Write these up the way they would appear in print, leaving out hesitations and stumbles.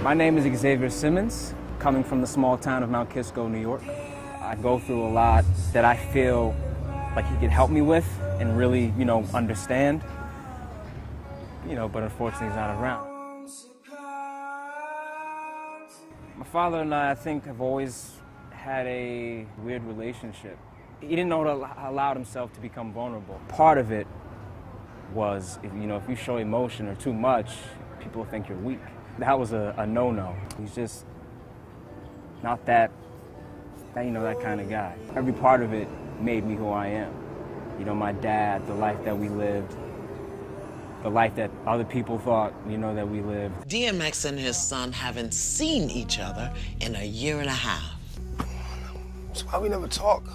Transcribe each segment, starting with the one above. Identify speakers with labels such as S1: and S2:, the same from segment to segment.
S1: My name is Xavier Simmons, coming from the small town of Mount Kisco, New York. I go through a lot that I feel like he could help me with and really, understand, but unfortunately he's not around. My father and I think, have always had a weird relationship. He didn't know to allow himself to become vulnerable. Part of it was, if you show emotion or too much, people think you're weak. That was a no-no. He's just not that kind of guy. Every part of it made me who I am. My dad, the life that we lived, the life that other people thought, that we lived.
S2: DMX and his son haven't seen each other in a year and a half.
S3: That's why we never talk.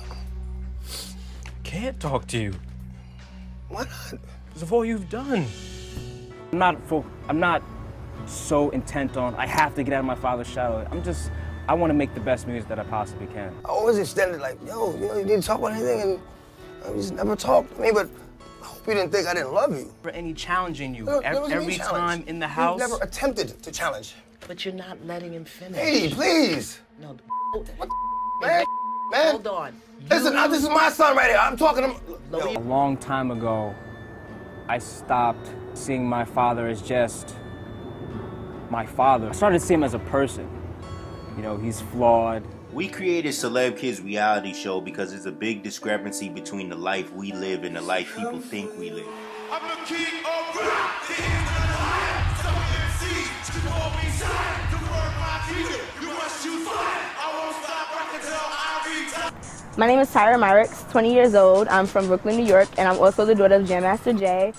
S1: Can't talk to you.
S3: Why not?
S1: Because of all you've done. I'm not so intent on, I have to get out of my father's shadow. I want to make the best music that I possibly can.
S3: I always extended like, yo, you didn't talk about anything, and you just never talked to me, but I hope you didn't think I didn't love you.
S1: For any challenging you,
S3: There
S1: every time in the house.
S3: You never attempted to challenge.
S2: But you're not letting him finish.
S3: Hey, please.
S2: No,
S3: what the man?
S2: Hold on.
S3: Listen, this is my son right here. I'm talking to him.
S1: A long time ago, I stopped seeing my father as just my father. I started seeing him as a person. He's flawed.
S4: We created Celeb Kids reality show because there's a big discrepancy between the life we live and the life people think we live.
S5: I'm the king of rap, the end of the line. Some MCs, you call me shine. The word my kingdom, you must choose fire. I won't stop rocking till I retire.
S6: My name is Tyra Myrick's, 20 years old. I'm from Brooklyn, New York, and I'm also the daughter of Jam Master Jay.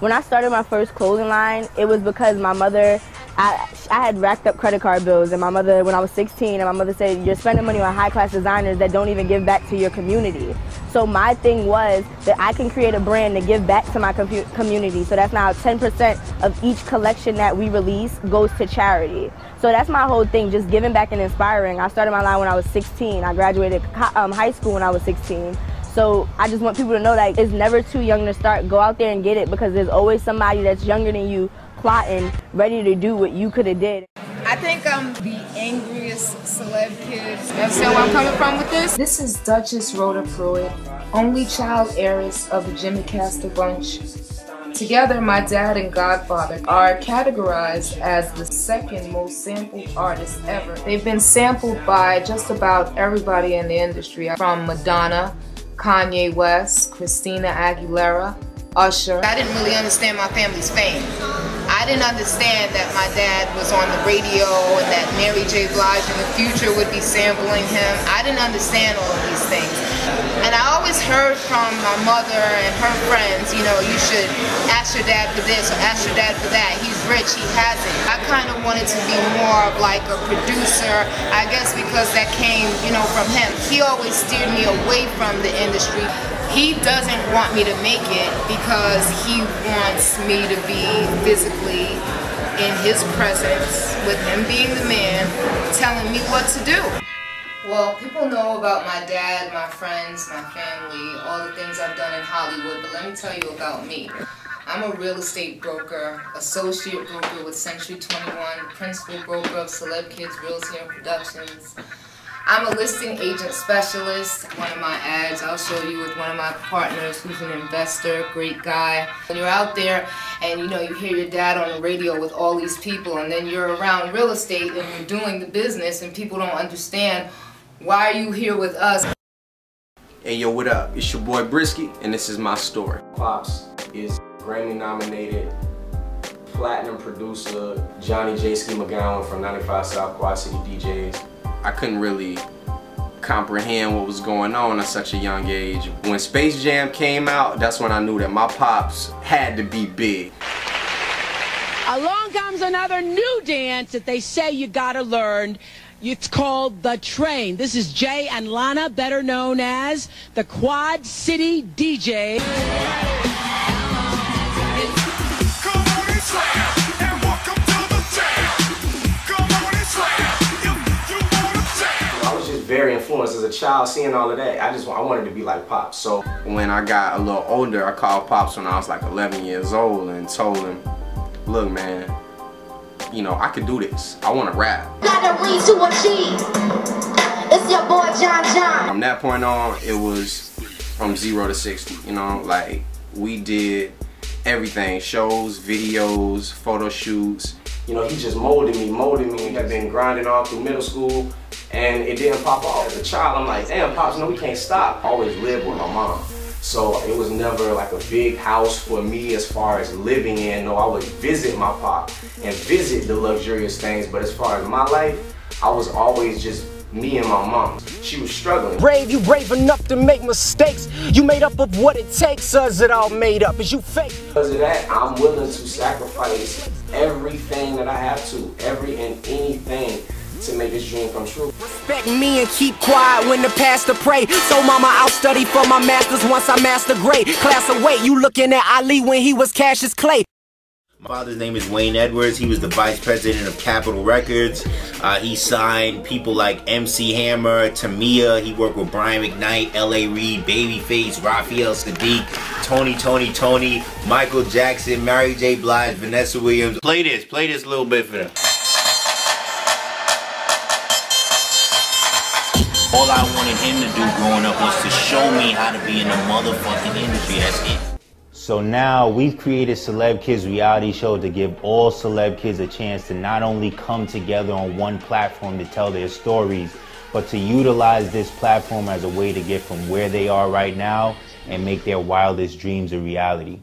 S6: When I started my first clothing line, it was because my mother, I had racked up credit card bills, and my mother, when I was 16, and my mother said, you're spending money on high-class designers that don't even give back to your community. So my thing was that I can create a brand to give back to my community. So that's now 10% of each collection that we release goes to charity. So that's my whole thing, just giving back and inspiring. I started my line when I was 16. I graduated high school when I was 16. So I just want people to know that it's never too young to start. Go out there and get it, because there's always somebody that's younger than you plotting, ready to do what you could have did.
S7: I think I'm the angriest celeb kid. You understand where I'm coming from with this?
S8: This is Duchess Rhoda Pruitt, only child heiress of the Jimmy Castor bunch. Together, my dad and godfather are categorized as the second most sampled artists ever. They've been sampled by just about everybody in the industry, from Madonna, Kanye West, Christina Aguilera, Usher.
S7: I didn't really understand my family's fame. I didn't understand that my dad was on the radio and that Mary J. Blige in the future would be sampling him. I didn't understand all of these things. And I always heard from my mother and her friends, you should ask your dad for this or ask your dad for that. He's rich, he has it. I kind of wanted to be more of like a producer, I guess because that came, from him. He always steered me away from the industry. He doesn't want me to make it because he wants me to be physically in his presence, with him being the man, telling me what to do. Well, people know about my dad, my friends, my family, all the things I've done in Hollywood, but let me tell you about me. I'm a real estate broker, associate broker with Century 21, principal broker of Celeb Kids Realty and Productions. I'm a listing agent specialist. One of my ads, I'll show you with one of my partners who's an investor, great guy. When you're out there and you hear your dad on the radio with all these people, and then you're around real estate and you're doing the business and people don't understand, why are you here with us?
S9: Hey yo, what up? It's your boy Brisky, and this is my story. Pops is Grammy nominated platinum producer Johnny J. Ski McGowan from 95 South Quad City DJs. I couldn't really comprehend what was going on at such a young age. When Space Jam came out, that's when I knew that my pops had to be big.
S10: Along comes another new dance that they say you gotta learn. It's called The Train. This is Jay and Lana, better known as the Quad City DJ.
S9: Very influenced as a child, seeing all of that. I wanted to be like Pops. So when I got a little older, I called Pops when I was like 11 years old and told him, look man, you know, I could do this. I want to rap.
S11: Gotta read to achieve. It's your boy John.
S9: From that point on, it was from 0 to 60, you know, like we did everything, shows, videos, photo shoots. You know, he just molded me. I've been grinding all through middle school and it didn't pop off. As a child, I'm like, damn, Pops, no, we can't stop. I always lived with my mom. So it was never like a big house for me as far as living in. No, I would visit my pop and visit the luxurious things. But as far as my life, I was always just me and my mom. She was struggling.
S12: Brave, you brave enough to make mistakes. You made up of what it takes, or is it all made up? Is you fake?
S9: Because of that, I'm willing to sacrifice everything that I have to, every and anything to make this dream come true.
S12: Respect me and keep quiet when the pastor pray. So mama, I'll study for my masters once I master grade. Class away, you looking at Ali when he was Cassius Clay.
S4: My father's name is Wayne Edwards. He was the vice president of Capitol Records. He signed people like MC Hammer, Tamia. He worked with Brian McKnight, L.A. Reid, Babyface, Raphael Sadiq, Tony, Michael Jackson, Mary J. Blige, Vanessa Williams. Play this a little bit for them. All I wanted him to do growing up was to show me how to be in the motherfucking industry. That's it. So now we've created Celeb Kids reality show to give all celeb kids a chance to not only come together on one platform to tell their stories, but to utilize this platform as a way to get from where they are right now and make their wildest dreams a reality.